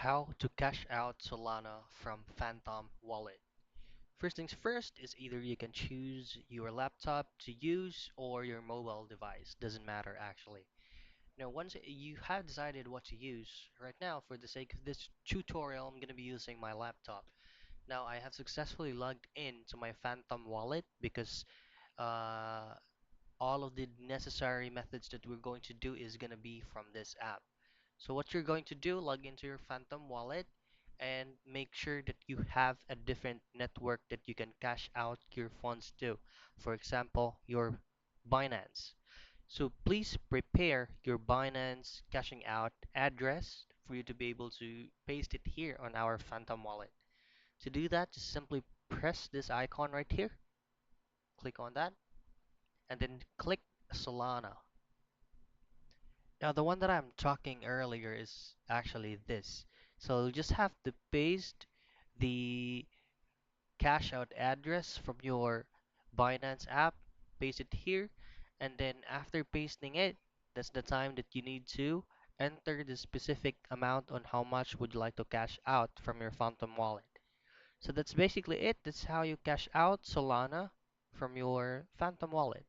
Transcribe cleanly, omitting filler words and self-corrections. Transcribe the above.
How to cash out Solana from Phantom Wallet. First things first is either you can choose your laptop to use or your mobile device. Doesn't matter actually. Now, once you have decided what to use, right now, for the sake of this tutorial, I'm going to be using my laptop. Now, I have successfully logged in to my Phantom Wallet because uh, all of the necessary methods that we're going to do is going to be from this app. So what you're going to do, log into your Phantom wallet and make sure that you have a different network that you can cash out your funds to. For example, your Binance. So please prepare your Binance cashing out address for you to be able to paste it here on our Phantom wallet. To do that, just simply press this icon right here, click on that, and then click Solana. Now, the one that I'm talking earlier is actually this. So you just have to paste the cash out address from your Binance app, paste it here, and then after pasting it, that's the time that you need to enter the specific amount on how much would you like to cash out from your Phantom wallet. So that's basically it. That's how you cash out Solana from your Phantom wallet.